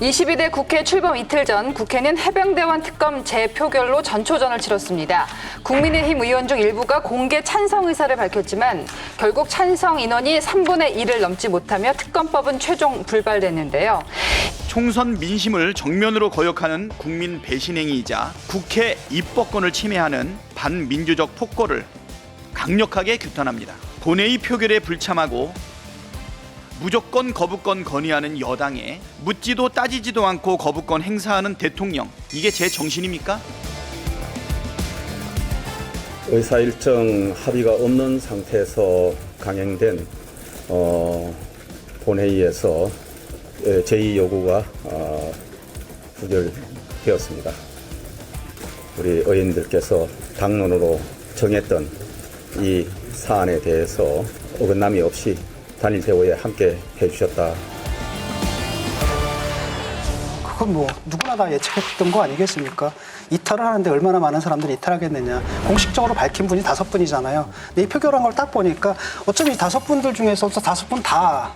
22대 국회 출범 이틀 전 국회는 해병대원 특검 재표결로 전초전을 치렀습니다. 국민의힘 의원 중 일부가 공개 찬성 의사를 밝혔지만 결국 찬성 인원이 3분의 1을 넘지 못하며 특검법은 최종 불발됐는데요. 총선 민심을 정면으로 거역하는 국민 배신행위이자 국회 입법권을 침해하는 반민주적 폭거를 강력하게 규탄합니다. 본회의 표결에 불참하고 무조건 거부권 건의하는 여당에 묻지도 따지지도 않고 거부권 행사하는 대통령, 이게 제 정신입니까? 의사일정 합의가 없는 상태에서 강행된 본회의에서 제의 요구가 부결되었습니다. 우리 의원님들께서 당론으로 정했던 이 사안에 대해서 어긋남이 없이 단일 대우에 함께 해주셨다. 그건 뭐 누구나 다 예측했던 거 아니겠습니까? 이탈을 하는데 얼마나 많은 사람들이 이탈하겠느냐. 공식적으로 밝힌 분이 5분이잖아요. 근데 이 표결한 걸 딱 보니까 어쩌면 이 5분들 중에서 5분 다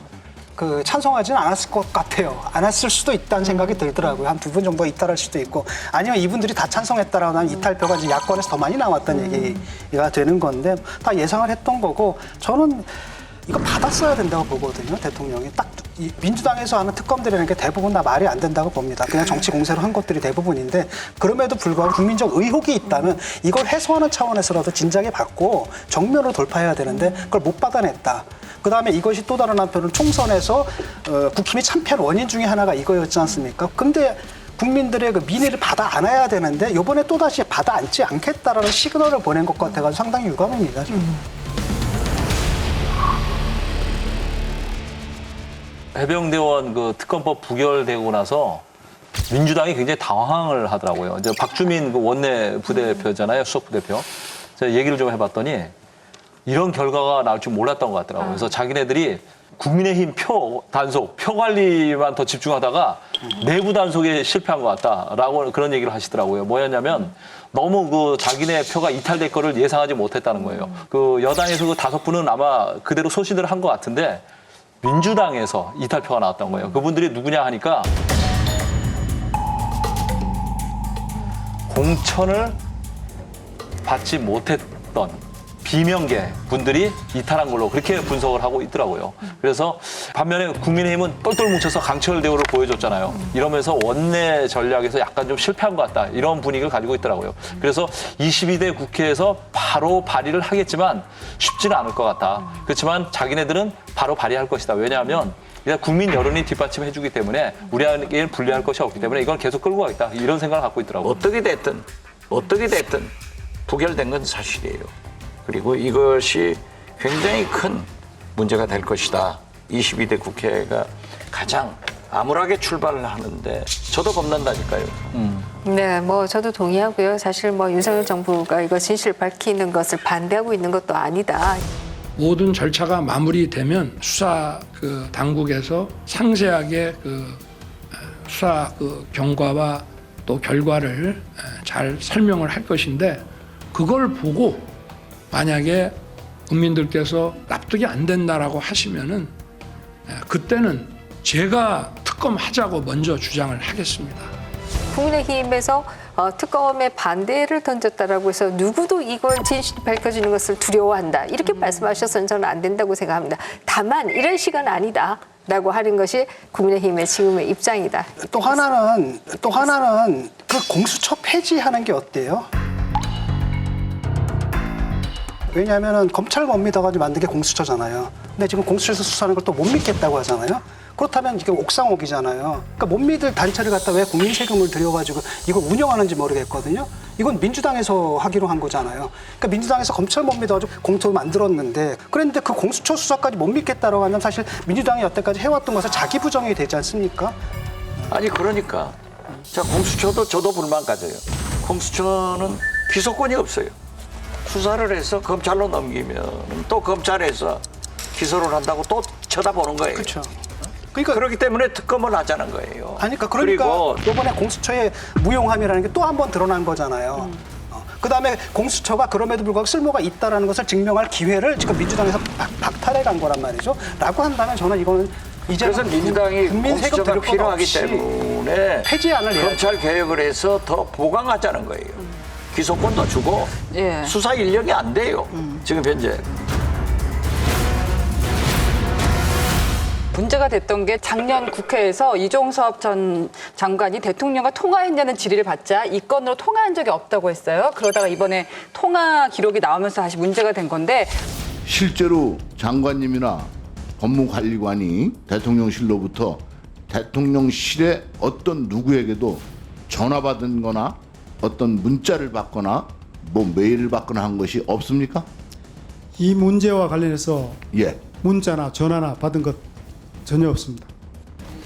찬성하지는 않았을 것 같아요. 안 했을 수도 있다는 생각이 들더라고요. 한 2분 정도 이탈할 수도 있고, 아니면 이분들이 다 찬성했다라고 하면 이탈표가 이제 야권에서 더 많이 나왔다는 얘기가 되는 건데, 다 예상을 했던 거고, 저는 이거 받았어야 된다고 보거든요, 대통령이. 딱 민주당에서 하는 특검들이라는 게 대부분 다 말이 안 된다고 봅니다. 그냥 정치 공세로 한 것들이 대부분인데, 그럼에도 불구하고 국민적 의혹이 있다면 이걸 해소하는 차원에서라도 진작에 받고 정면으로 돌파해야 되는데 그걸 못 받아냈다. 그다음에 이것이 또 다른 한편으로 총선에서 국힘이 참패한 원인 중에 하나가 이거였지 않습니까? 근데 국민들의 그 민의를 받아 안아야 되는데 이번에 또다시 받아 안지 않겠다라는 시그널을 보낸 것 같아가지고 상당히 유감입니다. 해병대원 특검법 부결되고 나서 민주당이 굉장히 당황을 하더라고요. 이제 박주민 원내 부대표잖아요, 수석 부대표. 제가 얘기를 좀 해봤더니 이런 결과가 나올 줄 몰랐던 것 같더라고요. 그래서 자기네들이 국민의힘 표 관리만 더 집중하다가 내부 단속에 실패한 것 같다라고 그런 얘기를 하시더라고요. 뭐였냐면 너무 자기네 표가 이탈될 거를 예상하지 못했다는 거예요. 여당에서 5분은 아마 그대로 소신을 한 것 같은데 민주당에서 이탈표가 나왔던 거예요. 그분들이 누구냐 하니까 공천을 받지 못했던 비명계 분들이 이탈한 걸로 그렇게 분석을 하고 있더라고요. 그래서 반면에 국민의힘은 똘똘 뭉쳐서 강철 대우를 보여줬잖아요. 이러면서 원내 전략에서 약간 좀 실패한 것 같다. 이런 분위기를 가지고 있더라고요. 그래서 22대 국회에서 바로 발의를 하겠지만 쉽지는 않을 것 같다. 그렇지만 자기네들은 바로 발의할 것이다. 왜냐하면 일단 국민 여론이 뒷받침해주기 때문에 우리에게는 불리할 것이 없기 때문에 이건 계속 끌고 가겠다. 이런 생각을 갖고 있더라고요. 어떻게 됐든 부결된 건 사실이에요. 그리고 이것이 굉장히 큰 문제가 될 것이다. 22대 국회가 가장 암울하게 출발을 하는데 저도 겁난다니까요. 네, 저도 동의하고요. 사실 윤석열 정부가 이거 진실 밝히는 것을 반대하고 있는 것도 아니다. 모든 절차가 마무리되면 수사 당국에서 상세하게 수사 경과와 또 결과를 잘 설명을 할 것인데, 그걸 보고 만약에 국민들께서 납득이 안 된다라고 하시면은 그때는 제가 특검하자고 먼저 주장을 하겠습니다. 국민의힘에서 특검에 반대를 던졌다라고 해서 누구도 이걸 진실 밝혀지는 것을 두려워한다. 이렇게 말씀하셔서는 저는 안 된다고 생각합니다. 다만 이런 시간 아니다. 라고 하는 것이 국민의힘의 지금의 입장이다. 또 하나는 그 공수처 폐지하는 게 어때요? 왜냐하면 검찰 못 믿어가지고 만든 게 공수처잖아요. 근데 지금 공수처에서 수사하는 걸 또 못 믿겠다고 하잖아요. 그렇다면 이게 옥상옥이잖아요. 그러니까 못 믿을 단체를 갖다 왜 국민 세금을 들여가지고 이걸 운영하는지 모르겠거든요. 이건 민주당에서 하기로 한 거잖아요. 그러니까 민주당에서 검찰 못 믿어가지고 공토를 만들었는데, 그런데 그 공수처 수사까지 못 믿겠다라고 하면 사실 민주당이 여태까지 해왔던 것을 자기 부정이 되지 않습니까? 아니 그러니까 자, 공수처도 저도 불만 가져요. 공수처는 기소권이 없어요. 수사를 해서 검찰로 넘기면 또 검찰에서 기소를 한다고 또 쳐다보는 거예요. 그렇죠. 그렇기 때문에 특검을 하자는 거예요. 그러니까 그리고 이번에 공수처의 무용함이라는 게 또 한 번 드러난 거잖아요. 그다음에 공수처가 그럼에도 불구하고 쓸모가 있다라는 것을 증명할 기회를 지금 민주당에서 박탈해 간 거란 말이죠. 라고 한다면 저는 이거는 그래서 민주당이 국민 세금 공수처가 들을 것 필요하기 없이 때문에 폐지안을 내야죠. 검찰 개혁을 해서 더 보강하자는 거예요. 기소권도 주고 예. 수사 인력이 안 돼요. 지금 현재. 문제가 됐던 게 작년 국회에서 이종섭 전 장관이 대통령과 통화했냐는 질의를 받자 이 건으로 통화한 적이 없다고 했어요. 그러다가 이번에 통화 기록이 나오면서 다시 문제가 된 건데 실제로 장관님이나 법무관리관이 대통령실로부터 대통령실의 어떤 누구에게도 전화 받은 거나 어떤 문자를 받거나 뭐 메일을 받거나 한 것이 없습니까? 이 문제와 관련해서 예. 문자나 전화나 받은 것 전혀 없습니다.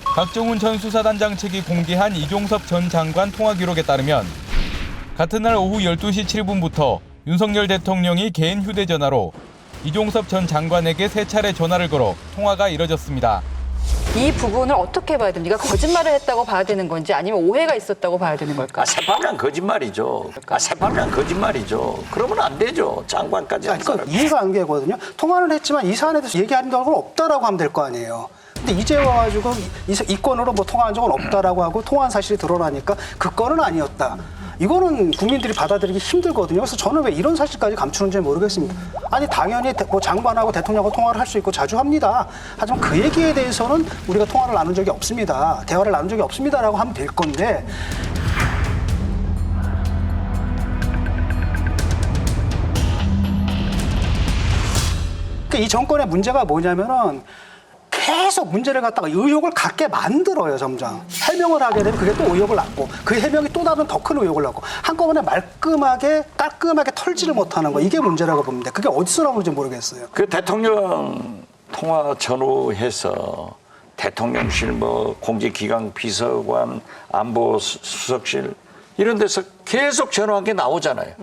박정훈 전 수사단장 측이 공개한 이종섭 전 장관 통화 기록에 따르면 같은 날 오후 12시 7분부터 윤석열 대통령이 개인 휴대전화로 이종섭 전 장관에게 3차례 전화를 걸어 통화가 이뤄졌습니다. 이 부분을 어떻게 봐야 됩니까? 거짓말을 했다고 봐야 되는 건지 아니면 오해가 있었다고 봐야 되는 걸까? 새빨간 거짓말이죠. 새빨간 거짓말이죠. 그러면 안 되죠. 장관까지 한 사람. 이해가 안 되거든요. 통화는 했지만 이 사안에 대해서 얘기한 적은 없다라고 하면 될 거 아니에요. 근데 이제 와가지고 이 건으로 뭐 통화한 적은 없다라고 하고 통화한 사실이 드러나니까 그 건은 아니었다. 이거는 국민들이 받아들이기 힘들거든요. 그래서 저는 왜 이런 사실까지 감추는지 모르겠습니다. 아니 당연히 뭐 장관하고 대통령하고 통화를 할 수 있고 자주 합니다. 하지만 그 얘기에 대해서는 우리가 통화를 나눈 적이 없습니다. 대화를 나눈 적이 없습니다라고 하면 될 건데 그러니까 이 정권의 문제가 뭐냐면은 계속 문제를 갖다가 의혹을 갖게 만들어요, 점점. 해명을 하게 되면 그게 또 의혹을 낳고 그 해명이 또 다른 더 큰 의혹을 낳고 한꺼번에 말끔하게 깔끔하게 털지를 못하는 거 이게 문제라고 봅니다. 그게 어디서 나오는지 모르겠어요. 그 대통령 통화 전후해서 대통령실 뭐 공직기강 비서관 안보 수석실 이런 데서 계속 전화한 게 나오잖아요.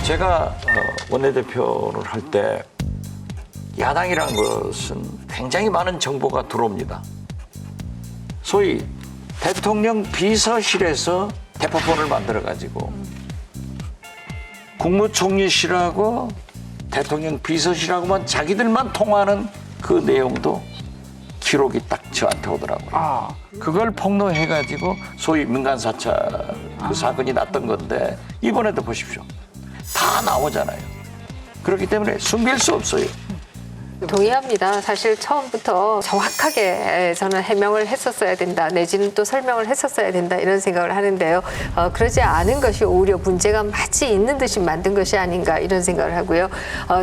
제가 원내대표를 할 때 야당이라는 것은 굉장히 많은 정보가 들어옵니다. 소위 대통령 비서실에서 대포폰을 만들어가지고 국무총리실하고 대통령 비서실하고만 자기들만 통화하는 그 내용도 기록이 딱 저한테 오더라고요. 그걸 폭로해가지고 소위 민간사찰 그 사건이 났던 건데 이번에도 보십시오. 다 나오잖아요. 그렇기 때문에 숨길 수 없어요. 동의합니다. 사실 처음부터 정확하게 저는 해명을 했었어야 된다. 내지는 또 설명을 했었어야 된다. 이런 생각을 하는데요. 그러지 않은 것이 오히려 문제가 마치 있는 듯이 만든 것이 아닌가 이런 생각을 하고요.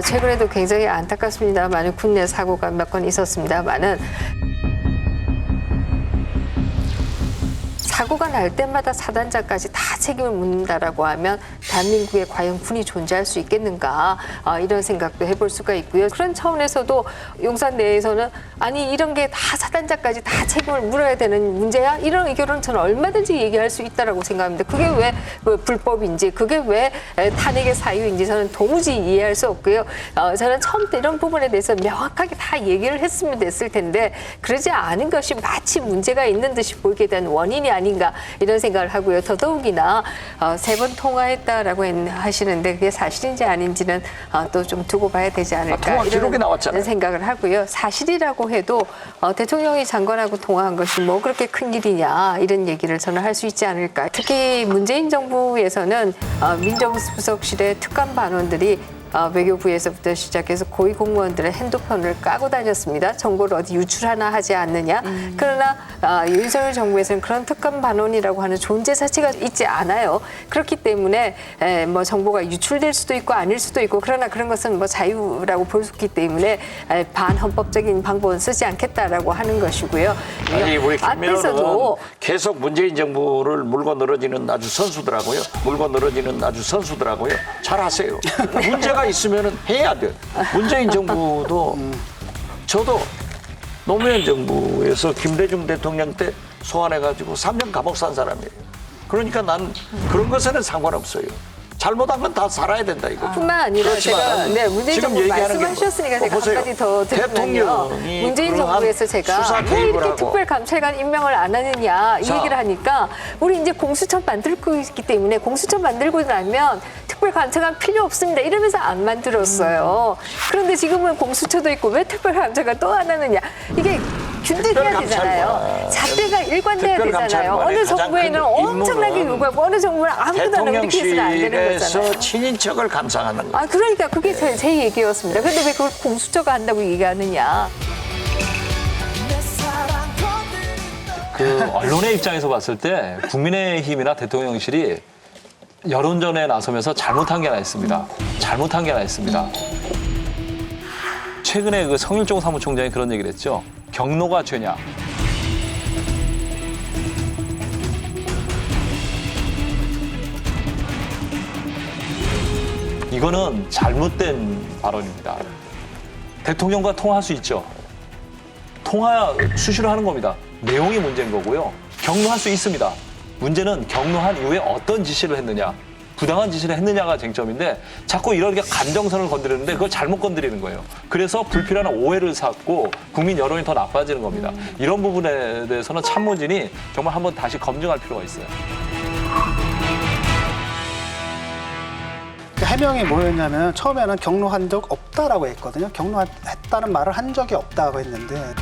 최근에도 굉장히 안타깝습니다만 국내 사고가 몇 건 있었습니다만은 사고가 날 때마다 사단장까지 다 책임을 묻는다라고 하면 대한민국에 과연 군이 존재할 수 있겠는가 이런 생각도 해볼 수가 있고요. 그런 차원에서도 용산 내에서는 아니 이런 게 다 사단장까지 다 책임을 물어야 되는 문제야? 이런 의견은 저는 얼마든지 얘기할 수 있다라고 생각합니다. 그게 왜 불법인지 그게 왜 탄핵의 사유인지 저는 도무지 이해할 수 없고요. 저는 처음부터 이런 부분에 대해서 명확하게 다 얘기를 했으면 됐을 텐데 그러지 않은 것이 마치 문제가 있는 듯이 보이게 된 원인이 아닌가 이런 생각을 하고요. 더더욱이나 3번 통화했다라고 하시는데 그게 사실인지 아닌지는 또 좀 두고 봐야 되지 않을까 통화 기록이 나왔잖아요. 이런 생각을 하고요. 사실이라고 해도 대통령이 장관하고 통화한 것이 뭐 그렇게 큰 일이냐 이런 얘기를 저는 할 수 있지 않을까. 특히 문재인 정부에서는 민정수석실의 특감 반원들이 외교부에서부터 시작해서 고위공무원들의 핸드폰을 까고 다녔습니다. 정보를 어디 유출하나 하지 않느냐. 그러나 윤석열 정부에서는 그런 특감 반원이라고 하는 존재 자체가 있지 않아요. 그렇기 때문에 뭐 정보가 유출될 수도 있고 아닐 수도 있고 그러나 그런 것은 뭐 자유라고 볼 수 있기 때문에 반헌법적인 방법은 쓰지 않겠다라고 하는 것이고요. 아니 우리 김미연은 앞에서도 계속 문재인 정부를 물고 늘어지는 아주 선수더라고요. 물고 늘어지는 아주 선수더라고요. 잘하세요. 문제가 있으면 해야 돼요. 문재인 정부도 저도 노무현 정부에서 김대중 대통령 때 소환해가지고 3년 감옥 산 사람이에요. 그러니까 난 그런 것에는 상관없어요. 잘못한 건 다 살아야 된다 이거. 뿐만 아니라 제가 문재인 정부 말씀하셨으니까 제가 한 가지 더 드리면요. 문재인 정부에서 제가 왜 이렇게 특별감찰관 임명을 안 하느냐 이 얘기를 하니까 우리 이제 공수처 만들고 있기 때문에 공수처 만들고 나면 특별감찰관 필요 없습니다 이러면서 안 만들었어요. 그런데 지금은 공수처도 있고 왜 특별감찰관 또 안 하느냐 이게 균등해야 되잖아요. 잣대가 일관돼야 되잖아요. 어느 정부에는 엄청나게 요구하고 어느 정부는 아무도 안 하고 이렇게 해서는 안 되는 거잖아요. 대통령실에서 친인척을 감상하는 거. 그러니까 그게 제 얘기였습니다. 그런데 왜 그걸 공수처가 한다고 얘기하느냐. 그 언론의 입장에서 봤을 때 국민의힘이나 대통령실이 여론전에 나서면서 잘못한 게 하나 있습니다. 잘못한 게 하나 있습니다. 최근에 그 성일종 사무총장이 그런 얘기를 했죠. 경로가 죄냐. 이거는 잘못된 발언입니다. 대통령과 통화할 수 있죠. 통화 수시로 하는 겁니다. 내용이 문제인 거고요. 경로할 수 있습니다. 문제는 경로한 이후에 어떤 지시를 했느냐, 부당한 지시를 했느냐가 쟁점인데 자꾸 이렇게 감정선을 건드리는데 그걸 잘못 건드리는 거예요. 그래서 불필요한 오해를 샀고 국민 여론이 더 나빠지는 겁니다. 이런 부분에 대해서는 참모진이 정말 한번 다시 검증할 필요가 있어요. 해명이 뭐였냐면 처음에는 경로한 적 없다라고 했거든요. 경로했다는 말을 한 적이 없다고 했는데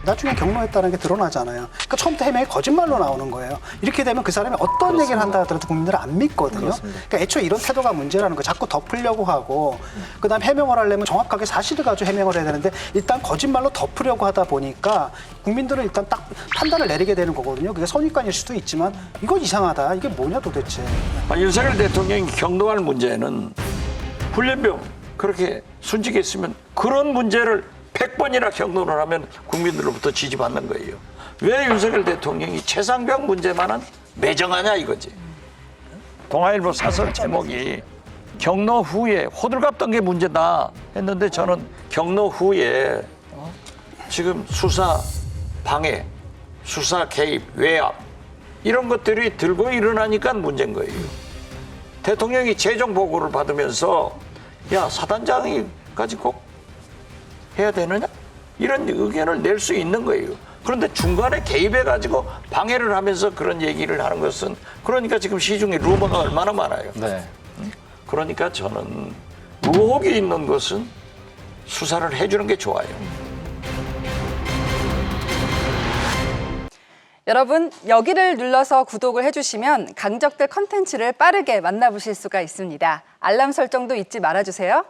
나중에 경로했다는 게 드러나잖아요. 그러니까 처음부터 해명이 거짓말로 나오는 거예요. 이렇게 되면 그 사람이 어떤 그렇습니다. 얘기를 한다 하더라도 국민들은 안 믿거든요. 그렇습니다. 그러니까 애초에 이런 태도가 문제라는 거예요. 자꾸 덮으려고 하고 그다음 해명을 하려면 정확하게 사실을 가지고 해명을 해야 되는데 일단 거짓말로 덮으려고 하다 보니까 국민들은 일단 딱 판단을 내리게 되는 거거든요. 그게 선입관일 수도 있지만 이건 이상하다. 이게 뭐냐 도대체. 윤석열 대통령이 경로할 문제는 훈련병 그렇게 순직에 있으면 그런 문제를 100번이나 경로를 하면 국민들로부터 지지받는 거예요. 왜 윤석열 대통령이 최상병 문제만은 매정하냐 이거지. 동아일보 사설 제목이 경로 후에 호들갑 던 게 문제다 했는데 저는 경로 후에 지금 수사 방해, 수사 개입, 외압 이런 것들이 들고 일어나니까 문제인 거예요. 대통령이 재정 보고를 받으면서 야 사단장이까지 꼭 해야 되느냐? 이런 의견을 낼 수 있는 거예요. 그런데 중간에 개입해가지고 방해를 하면서 그런 얘기를 하는 것은 그러니까 지금 시중에 루머가 얼마나 많아요. 네. 그러니까 저는 의혹이 있는 것은 수사를 해주는 게 좋아요. 여러분 여기를 눌러서 구독을 해주시면 강적들 컨텐츠를 빠르게 만나보실 수가 있습니다. 알람 설정도 잊지 말아주세요.